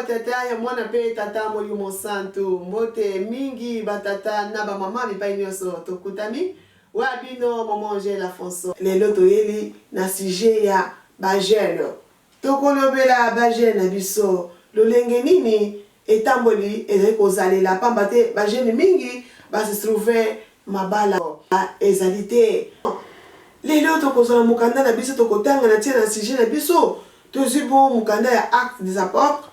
batata ya mwana pe tata molimo santo mbote mingi batata na ba mama bipai nyonso tokutami wa bino maman Angèle Afonso lelo toyeli na sujet ya ba jeune tokolobela ba jeune biso lolenge nini etamboli ezali kozalela pamba te ba jeune mingi basi trouver mabala ezali te lelo tokozala mukanda na biso tokotanga na tia na sujet na biso tozibo mukanda ya Actes des Apôtres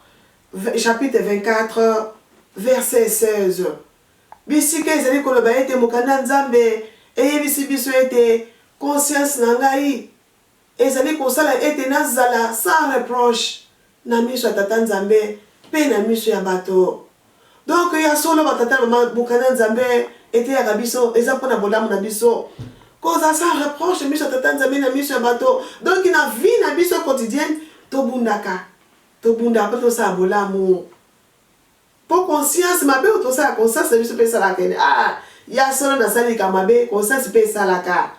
chapitre 24 verset 16 bisika ezali koloba ete mukanda nzambe eyebisi biso ete conscience na ngai ezali kosala ete nazala sans reproche na miso ya tata nzambe pe na miso ya bato donc ya solo batata mama mukanda nzambe ete ya biso eza mpona bolamu na biso koza sans reproche miso ya tata nzambe na miso ya bato donc na vie na biso quotidienne tobundaka pe tosala bolamu po conscience mabe tosala conscience na biso pe esalaka ene ya solo nasalika mabe conscience pe esalaka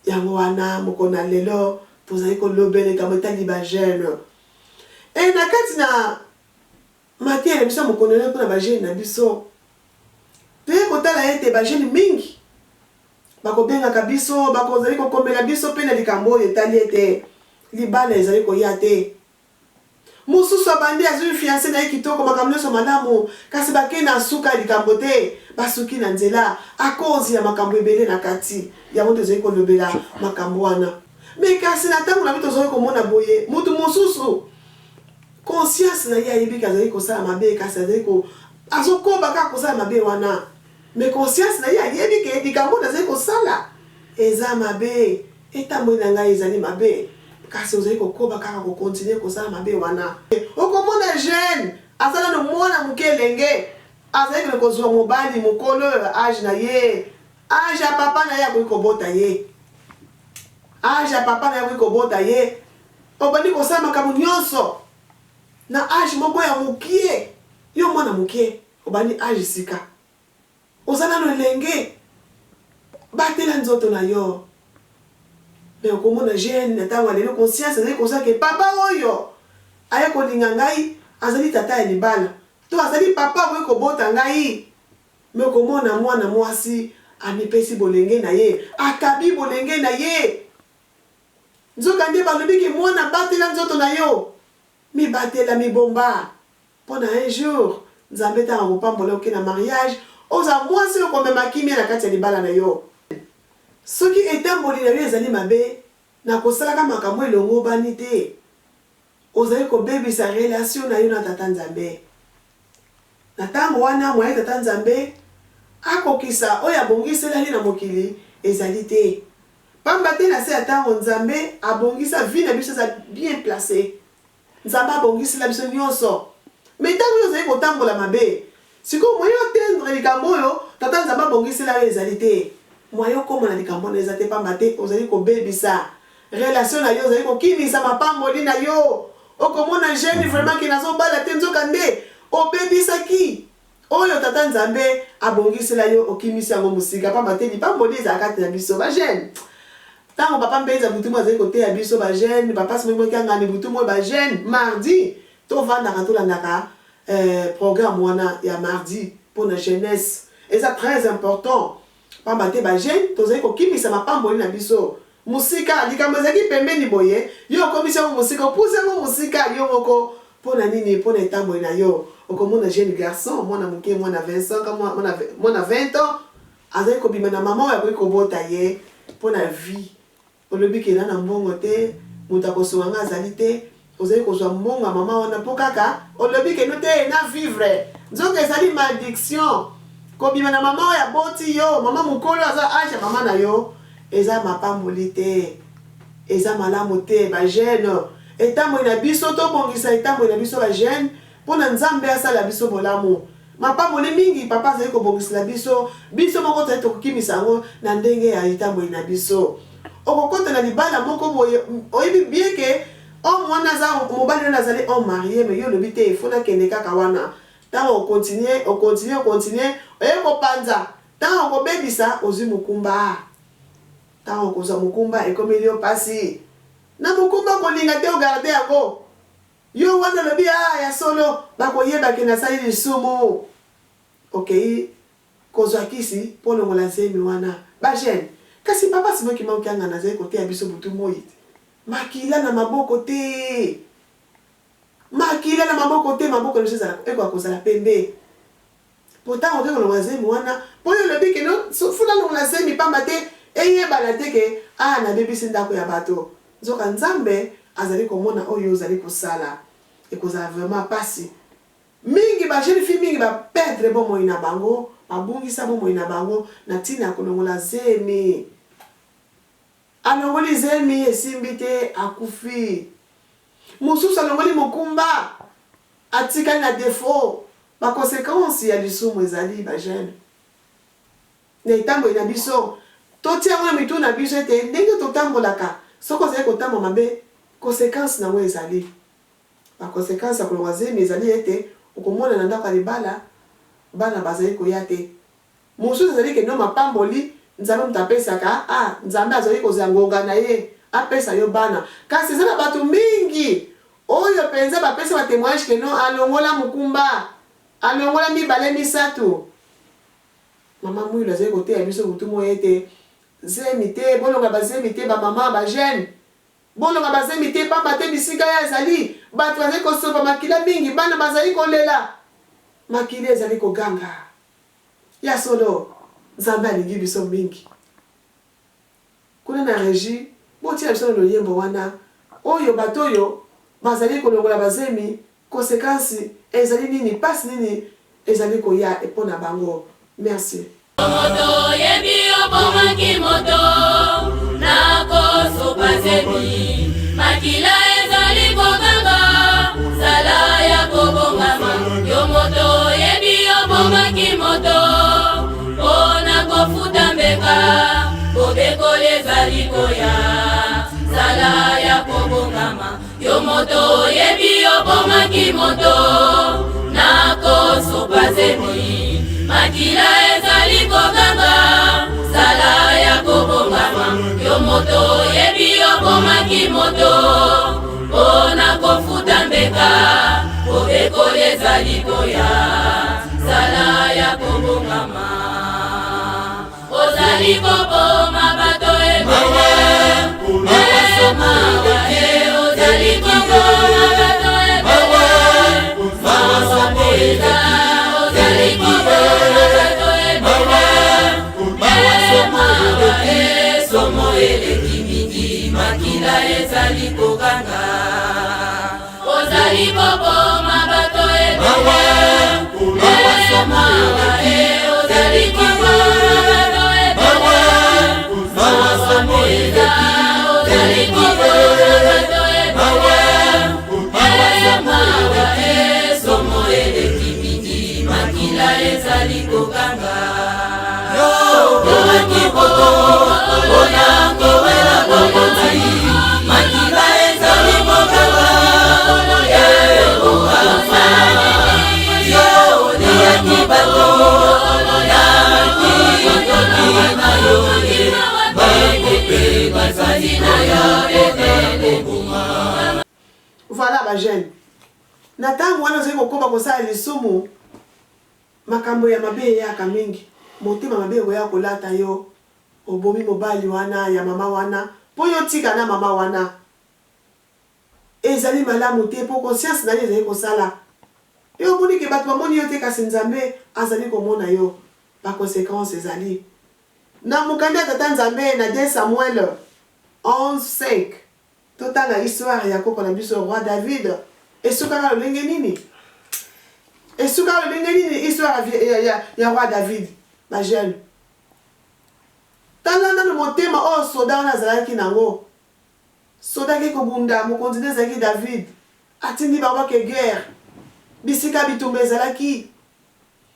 yango wana mokona lelo tozali kolobeleka motali ba jeune e na kati na matière biso mokonele mpona ba jeune na biso toye kotala ete ba jeune mingi bakobengaka biso bakozali kokomela biso mpe na likambo oyo etali ete libala ezali koya te mosusu abandi azwi fiancé na ye kitoko makambo nyonso malamu kasi bakei na suka ya likambo te basuki na nzela akozi ya makambo ebele na kati yango tozali kolobela makambo wana me kasi na ntango na biso tozali komona boye mutu mosusu conscience na ye ayebiki azali kosala mabe kasi azokoba kaka kosala mabe wana me conscience na ye ayebiki likambo azali kosala eza mabe etamboli na ngai ezali mabe kasi ozali kokoba kaka kokontinue kosala mabe wana okomona jeune azala no mwana moke elenge azali kene kozwa mobali mokolo age na ye age ya papa na ye akoki kobota ye age ya papa na ye akoki kobota ye obandi kosala makambo nyonso na age moko ya mokie yo mwana mokie obandi age sika ozala no elenge batela nzoto na yo mais okomona jeune na ntango alelo conscience azali kosala ke papa oyo aye kolinga ngai azali tata ya libala to azali papa akoki kobota ngai me okomona mwana mwasi amipesi bolenge na ye akabi bolenge na ye nzoka nde balobiki mwana batela nzoto na yo mibatela mibomba mpona un jour nzambe ntango kopambola oke na mariage oza mwasi okomema kimia na kati ya libala na yo soki etamboli na yo ezali mabe na kosalaka makambo elongo bani te ozali kobebisa relation na yo na tata nzambe na ntango wana mwaye tata nzambe akokisa oyo abongiselali na mokili ezali te pamba te na se ya ntango nzambe abongisa vie na biso eza bien placé nzambe abongisela biso nyonso me ntango oyo ozali kotambola mabe sikoyo moye otendre likambo oyo tata nzambe abongisela yo ezali te moye okoma na likambo na eza te pamba te ozali kobebisa relation na yo ozali kokimisa mapamboli na yo okomona jeune vraiment ki nazobala te nzoka nde obebisaki oyo tata nzambe abongisela yo okimisi yango mosika pamba te lipamboli ezala kati na biso ba jeune ntango papa mpenza butu mo azali koteya biso ba jeune papa simoki angani butu mo ba jeune mardi tovandaka tolandaka programme wana ya mardi mpona jeunesse eza très important pamba te ba jeune tozali kokimisa mapamboli na biso musika likambo ezalaki pembeni boye yo okomisi yango musika opuse yango musika yo moko mpona nini mpona etamboli na yo okomona jeune garçon mwana moke mwana 20 ans mwana 20 ans azali kobima na mama oyo akoki kobota ye mpona vie olobi kena na mbongo te moto akosunga nga azali te ozali kozwa mbongo ya mama wana mpo kaka olobi keno te na vivre nzoka ezali maldiction kobima na mama oyo aboti yo mama mokolo aza age ya mama na yo eza mapamboli te eza malamu te ba jeune etamboli na biso tobongisa etamboli na biso ba jeune mpona nzambe asala biso bolamu mapamboli mingi papa azali kobongisela biso moko tozali tokokimisa yango na ndenge ya etamboli na biso okokota na libala moko boye oyebi bien ke homme wana aza mobali wana azali homme marié me yo olobi te efo nakende kaka wana ntango okontinue oye kopanza ntango okobebisa ozwi mokumba ntango okozwa mokumba ekomeli yo mpasi na mokumba kolinga te ogarde yango yo wana lobi ya solo bakoyeba ke nasali lisumu. Ok, kozwa kisi po longola zemi wana bajene. Kasi papa simo ki mankanga na zai kote ya biso butu moyi. Makila na maboko te. Makila na maboko te, maboko no sezala ekwa kozala pembe. Pourtant on longola zemi wana po yo lobi ke no funa longola zemi pamba te eyeba na te ke na bebisi ndako ya bato. Nzoka Nzambe azali komona oyo ozali kosala. Ekozala vraiment pasi. Mingi ba jeune fille mingi ba perdre bon moyi na bango, babungisa bon moyi na bango na tina kolongola zemi. Alongoli zemi esimbi te akufi. Mususu alongoli mokumba atikali na défaut. Ba conséquence ya lisumu ezali ba jeune. Na itambo ina biso totia mwa mitu na biso ete ndenge totambolaka soko zali kotambo mabe conséquence na we ezali. Ba conséquence ya kolongola zemi ezali ete okomona na ndako ya libala bana bazali koya te. Mususu ezali ke no mapamboli Nzambe mutapesaka Nzambe azali kozala ngonga na ye apesa yo bana. Kasi ezala bato mingi oyo penza bapesa ba témoignage ke no alongola mukumba alongola mibale misatu. Mama mwilu azali koteya biso butu moyo ete zemi te bolonga bazemi te ba mama ba jeune bolonga bazemi te pamba te bisika ya ezali bato bazali kosopa makila mingi bana bazali kolela makila ezali koganga ya solo. Nzambe alingi biso mingi kuna na régie botia biso no yembo wana oyo bato oyo bazali kolongola bazemi conséquence ezali nini passe nini ezali koya epona bango. Merci. Moto yebi obomaki moto nako sopa zemi makila ezali koganga sala ya kobongama yo moto yebi obomaki moto ona kofuta mbeka kobekole ezali koya sala ya kobongama yo moto yebi obomaki moto nako sopa zemi makila ezali koganga sala ya kobongama yo moto yebi obomaki moto ona kofuta mbeka kobekoli ezali koya sala ya kobongama ozali koboma bato ebele ozali koboma bato ebele mawasobeza ozali koboma bato ebele somo eleki mingi makila ezali koganga ozali koboma bato ebele ozali koboma bato ebele mawasobeza ozali koboma bato ebele somo eleki mingi makila ezali koganga kiboto ona kowela bokonzi makila ezali koganga yo ya kibato ya kina yo bakope bazali na ya ebele. Voilà ba jeune. Na tangu wana zeko koba kosala lisumu makambo ya mabe ya kamingi. Motema mabe ya kolata yo obomi mobali wana ya mama wana po yo tika na mama wana ezali malamu te po conscience na ye ezali kosala yo boni ke bato bamoni yo te kasi Nzambe azali komona yo ba conséquence ezali na mokanda tata Nzambe na 2 Samuel 11:5 totanga histoire ya koko na biso roi David esukaka lolenge nini esukaka lolenge nini histoire ya roi David ba jeune tala na motema o soda wana azalaki nango soda ki kobunda mokonzi ezalaki David atindi bango ke guerre bisika bitumba ezalaki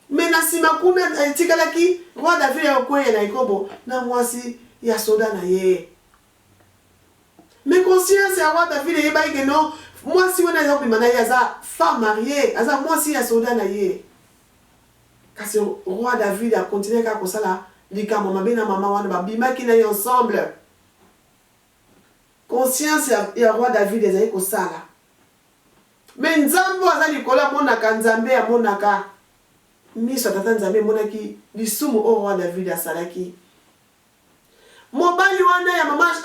me na nsima kuna etikalaki roi David akokwea na ekobo na mwasi ya soda na ye me conscience ya roi David eyebaki ke no mwasi wana aza kopima na ye aza femme mariée aza mwasi ya soda na ye kasi roi David akontinue kaka kosala likambo mabe na mama wana babimaki na ye ensemble conscience ya roi David ezali kosala Mais nzambe azali kola monaka nzambe ya monaka. Miso tata nzambe monaki lisumu o roi David asalaki. Mobali wana ya mama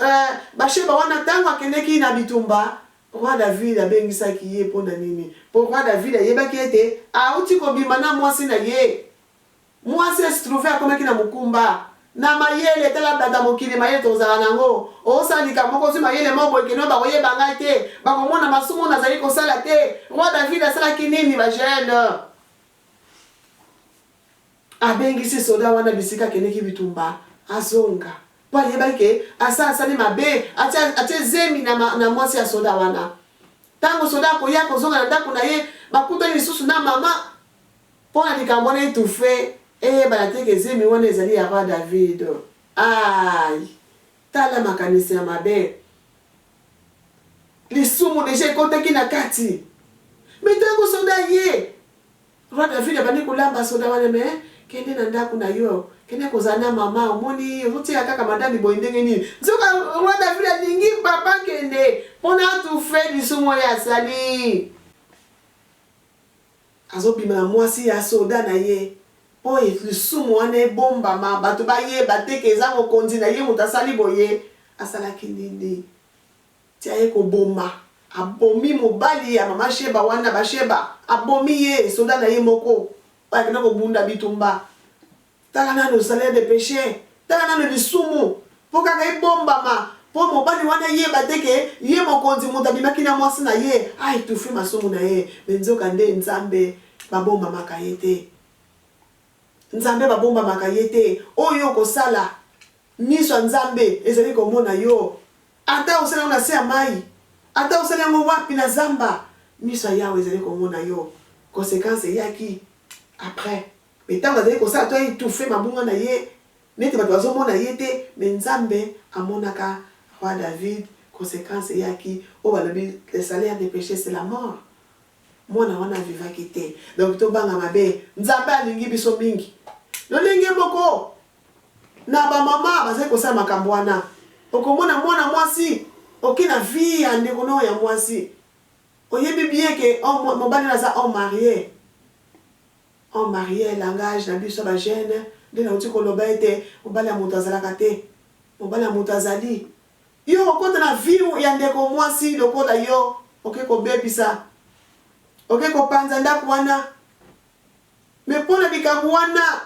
Basheba wana tango akendeki na bitumba, roi David abengisaki ye pona nini? Po roi David ayebaki ete auti kobima na mwasi na ye. Mwasi se trouve akomaki na mukumba. Na mayele tala data mokili mayele tozala nango. Osalika moko si mayele moko ekeno ba koyeba ngai te. Ba komona masumu nazali kosala te. Roi David asalaki nini ba jeune? Abengisi soda wana bisika keneki bitumba azonga. Po ayebaki ke asali mabe atie zemi na mwasi ya soda wana. Tango soda koya kozonga na ndako na ye bakuta lisusu na mama pona likambo na etufe. Balateke zemi wana ezali ya roi David. Ai, tala makanisi ya mabe. Lisumu deja ekotaki na kati. Mitango soda ye. Roi David abandi kolamba soda wana me kende na ndako na yo. Kende kozana mama omoni otia kaka madame boy ndenge nini. Nzoka roi David alingi papa kende pona atufe lisumu ya sali. Azobima na mwasi ya soda na ye. Oye, lisumu wana ebomba ma bato baye bateke eza mokonzi na ye mutasali boye asalaki nini? Tia ye koboma. Abomi mobali ya mama Sheba wana Basheba. Abomi ye soda na ye moko. Ba kena kobunda bitumba. Tala nano salaire de péché. Tala nano lisumu. Poka ka ebomba ma. Po mobali wana ye bateke ye mokonzi mutabimaki na mwasi na ye. Ai tufi masumu na ye. Benzoka nde nzambe babomba makayete. Nzambe babomba makayete oyo kosala miso nzambe ezali komona yo ata osala na se ya mai ata osala ngo wapi na zamba miso yawe ezali komona yo conséquence yaki après metango ezali kosala to étouffer mabunga na ye neti bato bazomona ye te mais nzambe amonaka roi David conséquence yaki o balobi le salaire des péchés c'est la mort. Mwana wana vivaki te. Donc to banga mabe nzambe alingi biso mingi. Lolenge moko na ba mama bazali kosala makambo wana. Okomona mwana mwasi okina vie ya ndeko no ya mwasi. Oyebi bien que mobali na za homme marié. Homme marié langage na biso ba jeune de na uti koloba ete mobali ya moto azalaka te. Mobali ya moto azali. Yo okota na vie ya ndeko mwasi lokola yo okeko bebisa. Ok, kopanza ndako wana. Me pona bikambo wana.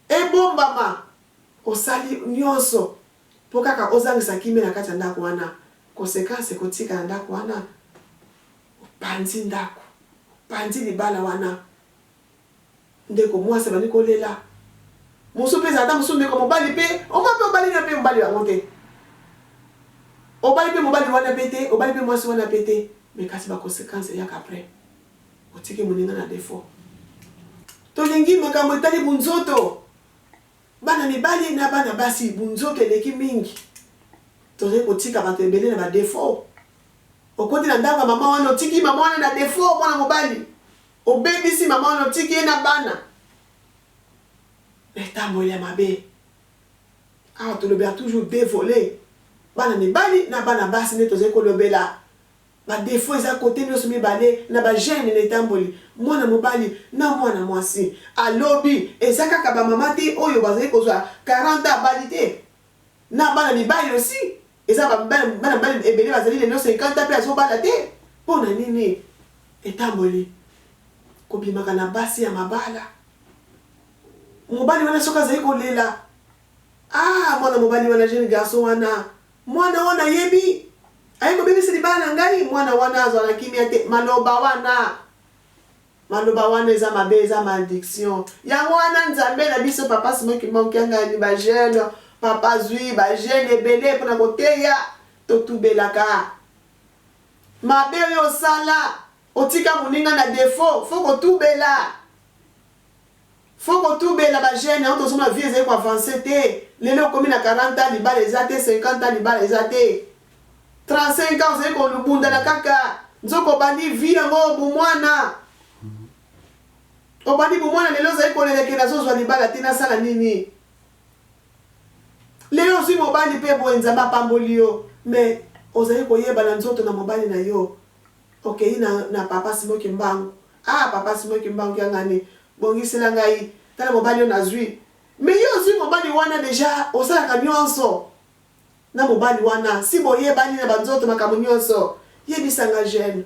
Ebombama. Osali nyonso. Po kaka ozangisa kime na kati ya ndako wana. Konsekanse kotika na ndako wana. Opanzi ndako. Opanzi libala wana. Ndeko mwasi bani kolela. Musu peza ata musu ndeko mobali pe. Oma pe obali na pe mobali yango te. Obali pe mobali wana pete. Obali pe mwasi wana pete. Mais kasi ba conséquence ya après otiki moninga na défaut to lingi makambo etali bunzoto bana mibali na bana basi bunzoto eleki mingi to ze kotika bato ebele na ba défaut okoti na ndanga mama wana otiki mama wana na défaut mwana mobali obebisi mama wana otiki na bana etambo ya mabe to lobe toujours dévoler bana mibali na bana basi ne to ze kolobela ba défaut eza côté nyonso mibale na ba jeune na etamboli mwana mobali na mwana mwasi alobi eza kaka ba mama te oyo bazali kozwa 40 abali te na bana mibali aussi eza bana mibali ebele bazali lelo 50 pe azobala te mpona nini etamboli kobimaka na basi ya mabala mobali wana soki azali kolela mwana mobali wana jeune garçon wana mwana wana yebi ayeko bebisi libala na ngai mwana wana azala kimia te maloba wana eza mabe eza malediction yango wana nzambe na biso papa simoki mokianga ni ba jeune papa zui ba jeune ebele mpona koteya totubelaka mabe oyo osala otika moninga na défaut faut kotubela ba jeune oyo tozomona vie ezali koavance te lelo okomi na 40 ans libala eza te 50 ans libala eza te 35 ans ozali kolubunda na kaka nzoko obandi vi yango bumwana obandi bumwana lelo ozali koleleke nazozwa libala te nasala nini lelo ozwi mobali mpe boye nzambe apamboli yo me ozali koyeba na nzoto na mobali na yo okay na papa Simon Kimbangu. Ah papa Simon Kimbangu yangani bongisela ngai tala mobali on azwi. Mais yo zwi mobali wana déjà osala ka nyonso. Na mobali wana si boye bani na banzoto makambo nyonso. Yebisanga jeune.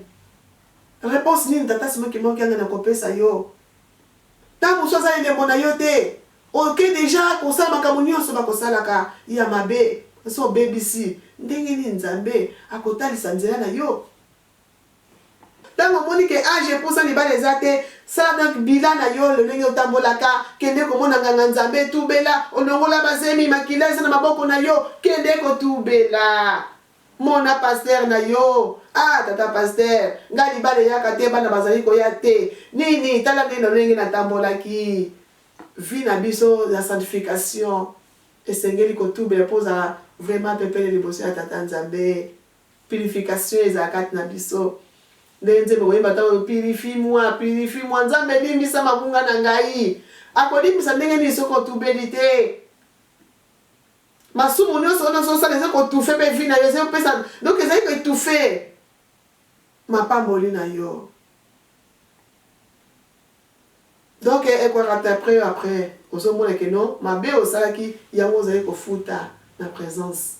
Réponse nini tata Simon Kimbangu yangana kopesa yo. Ta muso za ile mona yote. OK déjà kosala makambo nyonso bakosalaka ya mabe. So BBC ndenge ni Nzambe akotalisa nzela na yo. Tango moni ke age pour ça libala ezate ça donc bilan na yo le ndenge otambolaka kende komona nganga Nzambe tubela onongola bazemi makilese na maboko na yo kende ko tubela mona pasteur na yo. Ah tata pasteur ngali bale yaka te bana bazali ko ya te nini tala neno ndenge na tambolaki vie na biso la sanctification esengeli ko tubela poza vraiment pepele liboso ya tata Nzambe purification ezakati na biso ndenze boyeba ta purifie moi Nzambe limbisa makunga na ngai akolimbisa ndenge ni soko tubeli te masumu nyonso ona so sala ko tufe pe vina yo pesa donc ezali ko tufe mapamboli na yo donc quoi après ozomona ke non mabe osalaki yango ozali kofuta na présence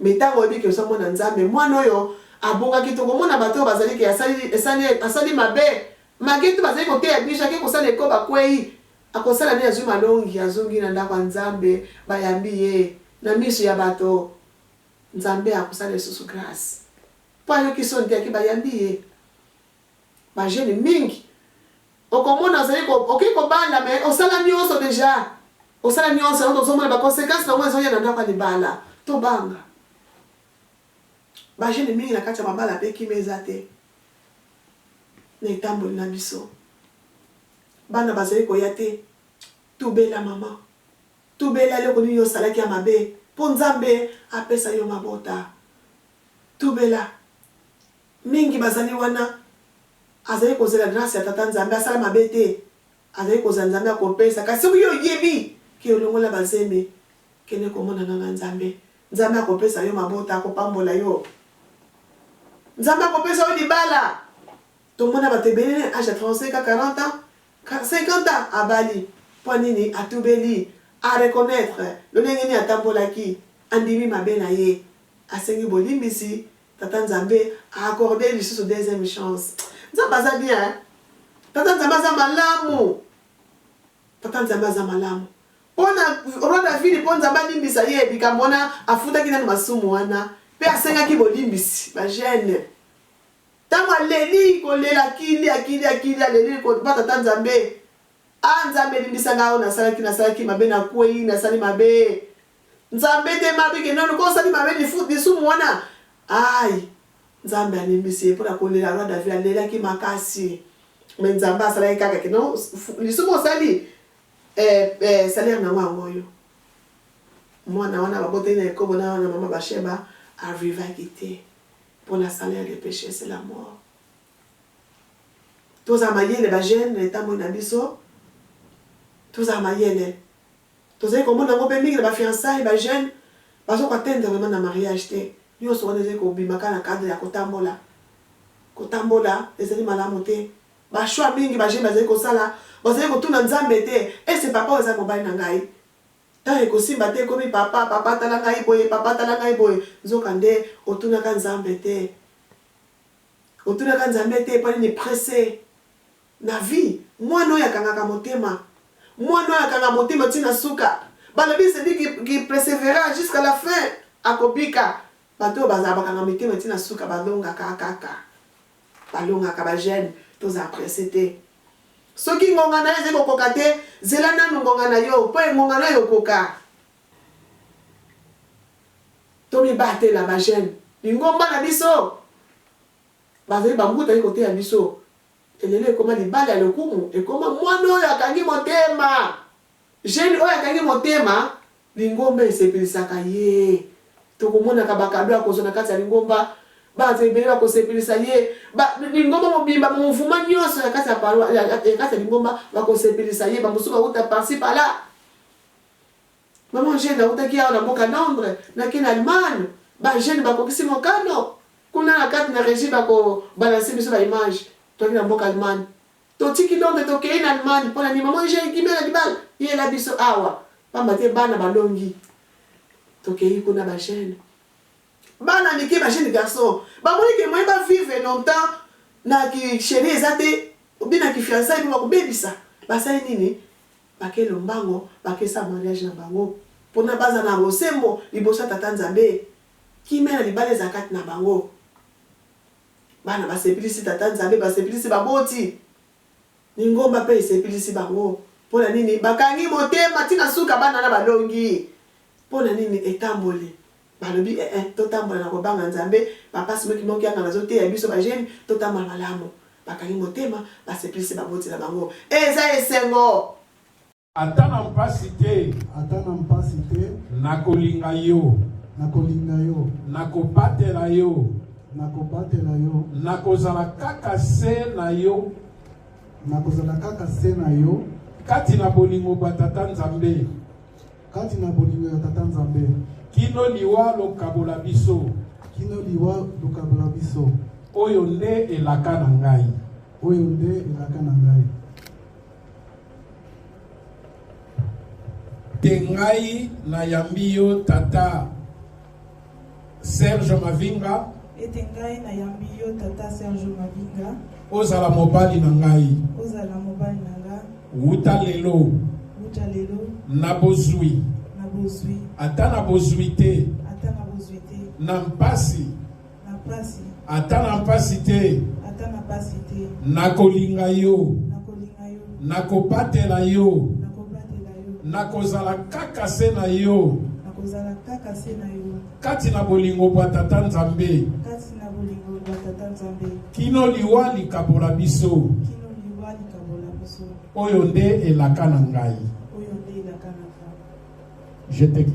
mais tango oyebi ke ozomona Nzambe mwana oyo abongaki tokomona bato bazali ke asali mabe magetu bazali koteya bisha ke kosala eko bakwei akosala ne azwi malongi azongi na ndako Nzambe bayambi ye na miso ya bato Nzambe akosala lisusu grâce po ayoki so nte aki bayambi ye bajene mingi okomona ozali okoki kobala mais osala nyonso déjà osala nyonso ozomona baconséquence na mwa ezoya na ndako ya libala tobanga bajene mingi na kati ya mabala mpe kima eza te na etamboli na biso bana bazali koya te tubela mama tubela eloko nini osalaki ya mabe mpo Nzambe apesa yo mabota tubela mingi bazali wana azali kozela grâce ya tata Nzambe asala mabe te azali kozela Nzambe akopesa kasi soki yo oyebi ke olongola bazembe kende komonana na Nzambe Nzambe akopesa yo mabota akopambola yo Nzambe akopesa yo libala tomona bato ebele age ya 35 40 ans 50 ans abali mpo nini atubeli a reconnaître lo ndenge nini atambolaki andimi mabe na ye asengi bolimbisi tata Nzambe accordé lisusu deuxième chance Nzambe aza bien tata Nzambe aza malamu tata Nzambe aza malamu mpona roi David mpo Nzambe alimbisa ye bikambo wana afutaki nani masumu wana mpe asengaki bolimbisi bagene ntango aleli kolela akili aleli koba tata Nzambe Nzambe elimbisanga ayo nasalaki mabe nakwei nasali mabe Nzambe te mabe ke nono kosali mabe lisumu wana ai Nzambe alimbisi mpona kolela roi David alelaki makasi me Nzambe asalaki kaka ke non lisumu osali salaire na wango oyo mwana wana baboteli na ekobo na wana mama Basheba arrivaki te pour la salaire des péchés c'est la mort toza mayele bagene etambo na biso toza mayele tozali komona ngo mpe mingi na bafiançaille bagene bazokoatteindre vraiment na mariage te nyonso wana ezali kobimaka na cadre ya kotambola ezali malamu te bashwa mingi bagene bazali kosala bazali kotuna Nzambe te ese papa oyo ezali mobali na ngai ntango ekosimba te ekomi papa tala ngai boye papa tala ngai boye nzoka nde otunaka Nzambe te mpo nini presse na vie mwana oyo akangaka motema ntina suka balobi sedi ki persévéra jusqu'à la fin akobika bato oyo bazala bakanga mitema ntina suka balongaka bagene toza presse te soki ngonga na yo ezali kokoka te zela nanu ngonga na yo mpo ngonga na yo okoka tomibatela bagene lingomba na biso bazali bambuta ali koteya biso elelo ekoma libala ya lokumu ekoma mwana oyo akangi motema jeune oyo akangi motema lingomba esepelisaka ye tokomonaka bakado akozwa na kati ya lingomba bato ebele bakosepelisa ye lingomba mobimba mofuma nyonso ya kati ya lingomba bakosepelisa ye bamosusu bauta parci pala mama jeune autaki awa na mboka Londres nake na Allemagne bagene bakokisi mokano kuna na kati na régie bako balancer biso ba image to na mboka Allemagne to tiki donc to ke na Allemagne pona ni maman j'ai kimela dibal ye la biso awa pamba te bana balongi to ke kuna ba chaîne bana ni ke ba jeune garçon ba moni ke moi ba vivre longtemps na ki chérie ezate obina ki fiançailles ba ko bebisa ba sai nini ba ke lombango ba ke sa mariage na bango pona baza na bosembo libosa tata Nzambe kimela libale zakati na bango bana ba sepilisi tata Nzambe ba sepilisi baboti ningomba pe sepilisi bango pona nini bakangi motema tina suka bana na balongi pona nini etamboli balobi to tambola na kobanga Nzambe papa simoki moki anga nazote ya biso ba jeune to tambola malamu bakangi motema ba sepilisi baboti na bango eza esengo atana mpasi te nakolinga yo nakobatela yo nakozala kaka se na yo kati na bolingo bwa tata Nzambe kino liwa lokabola biso oyo nde elaka na ngai te ngai na yambi yo tata Serge Mavinga ozala mobali na ngai wuta lelo na bozwi ata na bozwi te na mpasi ata na mpasi te nakolinga yo nakobatela yo nakozala kaka se na yo kati na bolingo bwa tata Nzambe kino liwa likabola biso oyo nde elaka na ngai. Je te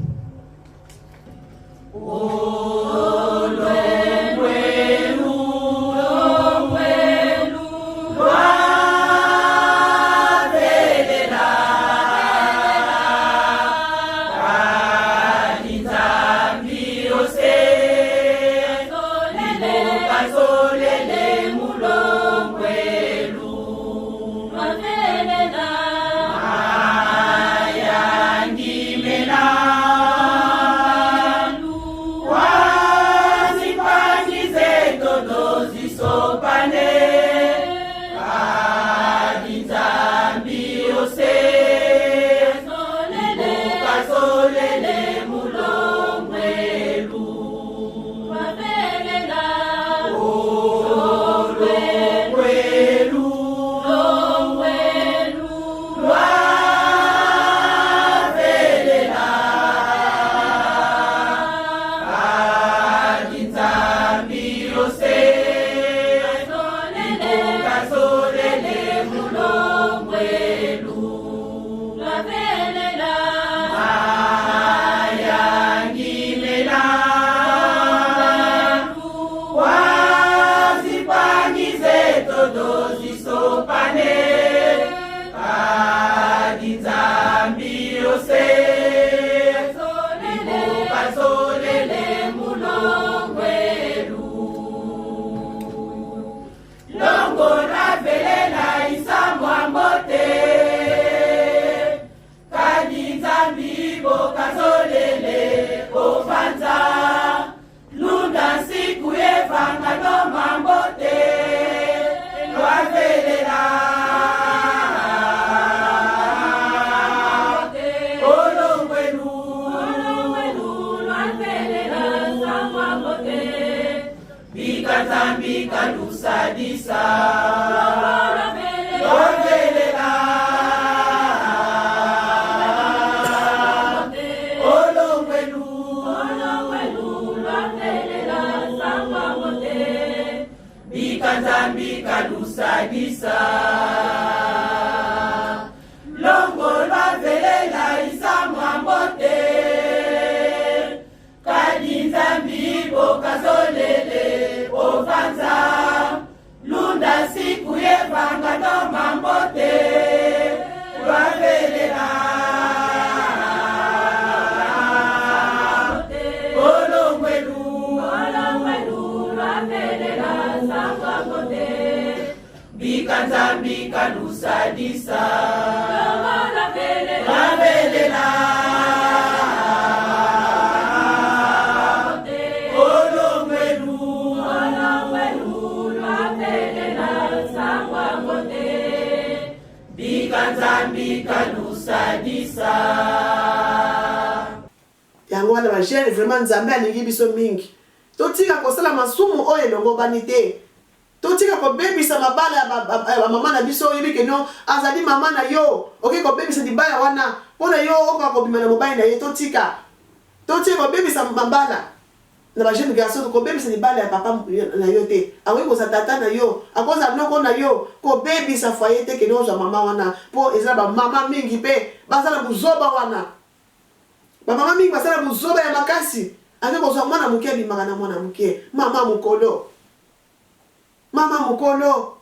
Zipa nzambi kalusadisa ravelela olongwelu ravelela sangwangote bika nzambi kalusadisa. Yango wana ba jeune vraiment nzambe alingi biso mingi. Totika kosala masumu oyo elongo bani te. Totika kobebisa mabala ya mama na biso oyebi ke no azali mama na yo. Okay kobebisa libaya wana. Pona yo oka kobima na mobali na ye totika. Totika kobebisa mabala. Na ba jeune garçon kobebisa libala ya papa na yo te. Awe ko tata na yo. Akoza noko na yo kobebisa foyer te ke no za mama wana. Po ezala ba mama mingi pe bazala buzoba wana. Ba mama mingi basala buzoba ya makasi. Ake kozwa mwana muke bimaka na mwana muke. Mama mukolo. Mama mukolo.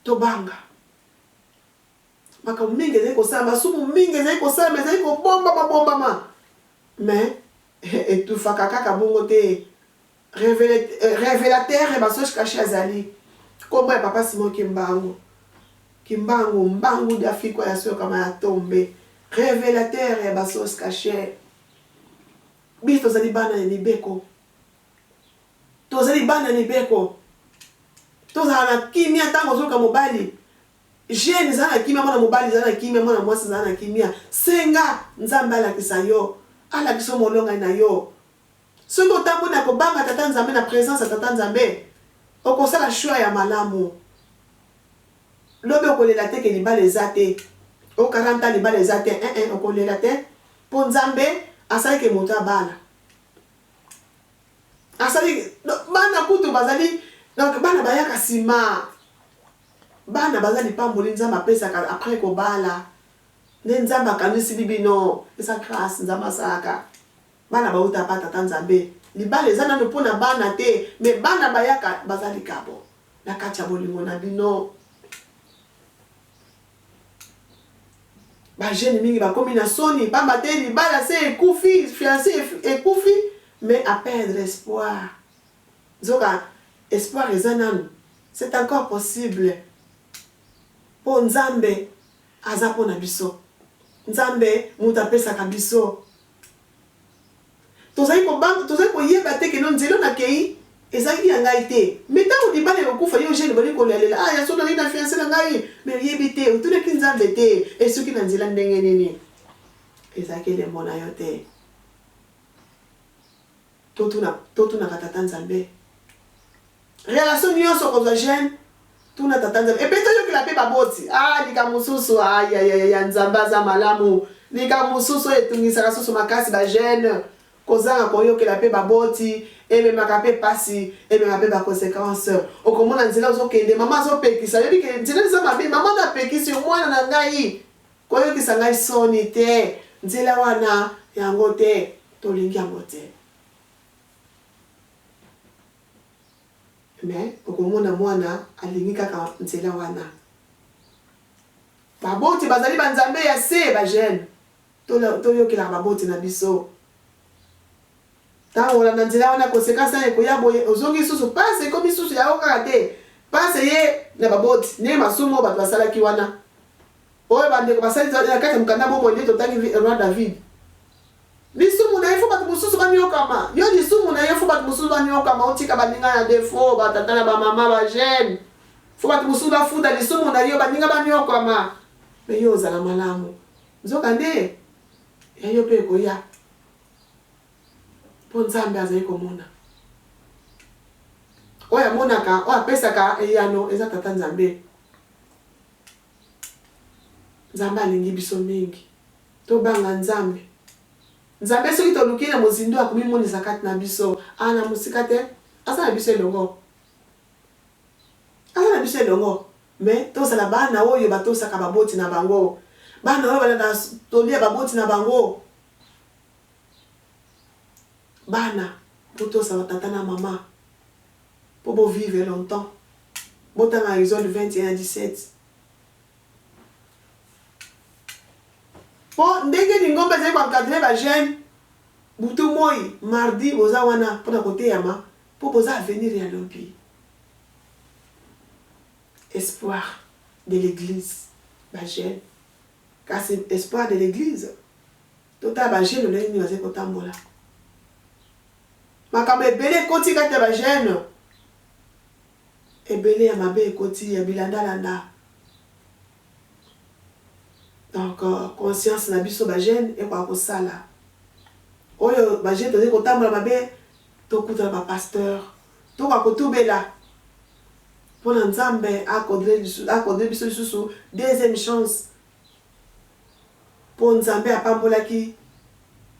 Tobanga. Maka mingi zeko sama, sumu mingi zeko sama, zeko bomba ma. Mais etufaka kaka bongo te. Révélateur et basoche caché azali. Kombo ya papa Simon Kimbangu. Kimbangu mbangu d'Afrique ya sio kama ya tombe. Révélateur et basoche caché. Bi tozali bana ya libeko. Tozali bana ya libeko. Tozala na kimia tango zoka mobali. Jeune zana kimia mwana mobali zana kimia mwana mwasi zana kimia. Senga nzambe ala kisayo. Ala kiso molonga na yo. Songo tambo na kobanga tata nzambe na présence ya tata nzambe. Okosala choix ya malamu. Lobe okolela te ke libala ezate. O 40 ans libala ezate. Okolela te. Po nzambe asali ke moto abala. Asali bana kutu bazali donc bana bayaka sima. Bana bazali pamboli nzamba apesa après ko bala. Ne nzamba kanisi bibino esa grâce nzamba saka. Bana bauta pa tata nzambe. Libala ezana no pona bana te, mais bana bayaka bazali kabo. Na kacha bolingo na bino. Ba jeune mingi ba komi na soni pamba te libala se ekufi fiancé ekufi mais à perdre espoir. Zoka espoir ezananu. C'est encore possible. Po nzambe aza pona biso. Nzambe muta pesa ka biso. Tozali ko bang tozali ko yeba te ke non nzelo na kei ezali ya ngai te. Mais tango libala ekufa yo jeune bali ko lelela ya so na ina fiancé na ngai mais yebi te utune ki nzambe te esuki na nzela ndenge nini. Ezaki le mona yo te. Totuna katata nzambe. Relation nyonso ko za jeune tuna tata nzambe. Et peut-être que la pe baboti. Lika mususu ya nzamba za malamu. Lika mususu etungisa susu makasi ba jeune. Kozanga koyo ke la pe baboti. Eme makape pasi. Eme mape ba conséquences. Okomona nzela zo kende mama zo pekisa. Yebi ke nzela za mabe mama na pekisi mwana na ngai. Koyo ki sangai soni te. Nzela wana yango te. Tolingi yango te. Mais okomona mwana alingi kaka nzela wana. Baboti bazali banzambe ya se ba jeune. Toyokela baboti na biso. Tango na nzela wana konsekansa ya koyabo ozongi susu passe komi susu ya okaka te. Passe ye na baboti ne masumo bato basalaki wana. Oyo bandeko basali na kati mukanda bomo ndeto tangi roi David. Lisumu na ifo batu mususu banyokama. Yo lisumu na ifo batu mususu banyokama otika baninga ya defo batatana ba mama ba jeune. Fo batu mususu bafuta lisumu na yo baninga banyokama. Me yo zala malamu. Nzoka nde ya yo pe koya. Po nzambe azali komona. Oya monaka, oya pesaka eyano eza tata nzambe. Nzambe alingi biso mingi. To banga nzambe. Nzambe soki toluki na mozindo akomimonisa kati na biso. Na musika te. Asa na biso elongo. Asa na biso elongo. Mais tozala bana oyo batosaka baboti na bango. Bana oyo balanda tolia baboti na bango. Bana potosala tata na mama. Po bo vivre longtemps. Botanga Exode 21:17. Po ndenge ni ngombe zai kwa kadre ba jeune. Butu moi mardi boza wana pona kote yama po boza avenir ya lobi. espoir de l'église. Bagène. Car c'est espoir de l'église. Tout à bagène, le lait, nous avons kotambola. Makambe ebele koti kati ya bagène. Ebele ya mabe ekoti ya bilanda landa. Donc, conscience na biso bagène et kwa kosala. Oyo bagène toze kotambola mabe, tokuta ba pasteur. Toka kotubela. Pour Nzambe accorder biso lisusu deuxième chance. Pour Nzambe apambolaki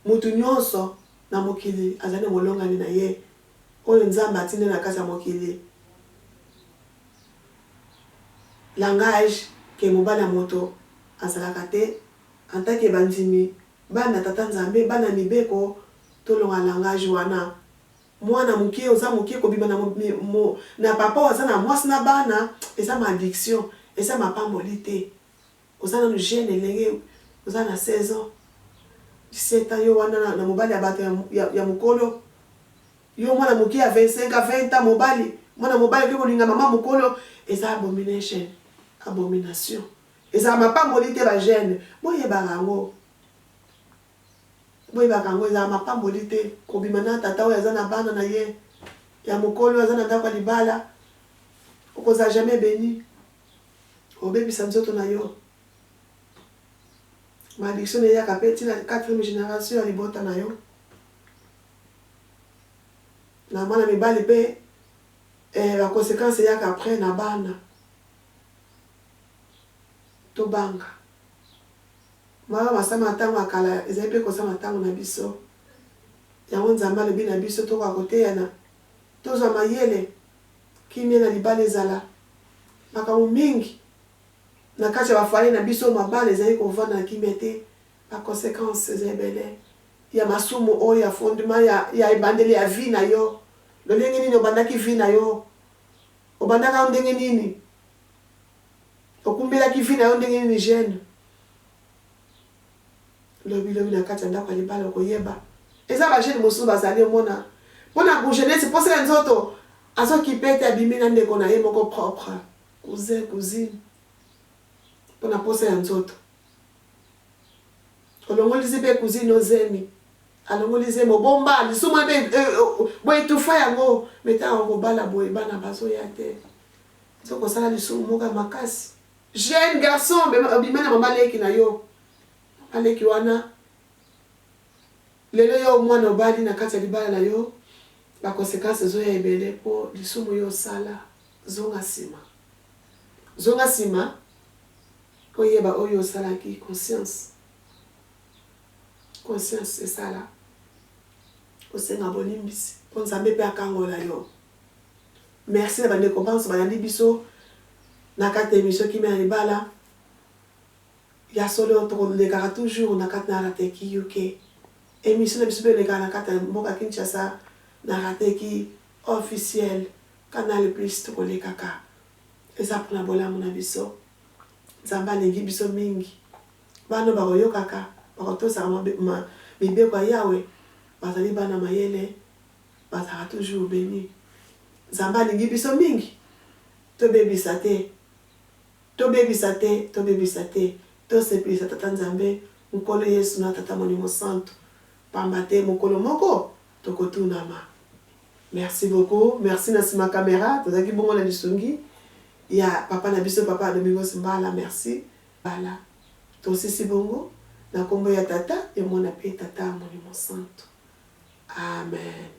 mutu nyonso na mokili azali molongani na ye. Oyo Nzambe atinde na kati ya mokili. Langage ke mobali ya moto azalaka te en tant que bandimi bana tata Nzambe bana mibeko tolonga langage wana. Mwana muke oza muke kobima na papa oza na mwasi na bana eza ma addiction eza ma pambolité oza na jeune elenge oza na 16 ans 17 ans yo wana na mobali ya bato ya mukolo yo mwana muke ya 25 à 20 ans mobali mwana mobali ko linga mama mukolo eza abomination eza ma pambolité ba jeune boye barango boye bakango eza mapamboli te kobima na tata oyo aza na bana na ye ya mokolo aza na ndako ya libala okoza jamais béni obebisa nzoto na yo malédiction eyaka mpe ntina 4e génération ya libota na yo na mwana mibali mpe baconséquence eyaka après na bana tobanga Mama masama ntango akala ezali mpe kosama ntango na biso yango Nzambe alobi na biso tokoka koteyana tozwa mayele kimia na libala ezala makambo mingi na kati ya bafoye na biso mabala ezali kovanda na kimia te baconséquence eza ebele ya masumu oyo ya fondement ya ebandeli ya vie na yo lolenge nini obandaki vie na yo obandaka ndenge nini okumbelaki vie na yo ndenge nini jeune lobi na kati ya ndako ya libala koyeba eza ba jeune mosusu bazali omona mpona ku jeunesse posela nzoto azokipe ete abimi na ndeko na ye moko propre cousin cousine mpona posela nzoto olongolisi mpe cousine ozemi alongolisi mobomba lisumu mpe boetufa yango metaka kobala boye bana bazoya te sokosala lisumu moko ya makasi jeune garçon abima na mama leki na yo aleki wana lelo yo mwana obali na kati ya libala na yo baconséquence ezoya ebele mpo lisumu yo osala zonga nsima oyeba oyo osalaki conscience esala osenga bolimbisi mpo Nzambe mpe akangola yo merci na bandeko banso bayandi biso na kati ya émission kimia na libala ya solo tokolekaka toujours na kati na Rateki UK émission na biso mpe elekaka na kati ya mboka Kinshasa na Rateki officiel Canal Plus tokolekaka eza mpona bolamu na biso Nzambe alingi biso mingi bana bakoyokaka bakotosaka mibeko ya Yawe bazali bana mayele bazalaka toujours béni Nzambe alingi biso mingi tobebisa te tosepelisa tata Nzambe mokolo Yesu na tata Molimo Santo pamba te mokolo moko tokotunama. Merci beaucoup. Merci na sima caméra tozaki bongo na lisungi ya papa na biso papa Domingos Mbala. Merci bala tosisi bongo na kombo ya tata ya mwana pe tata Molimo Santo. Amen.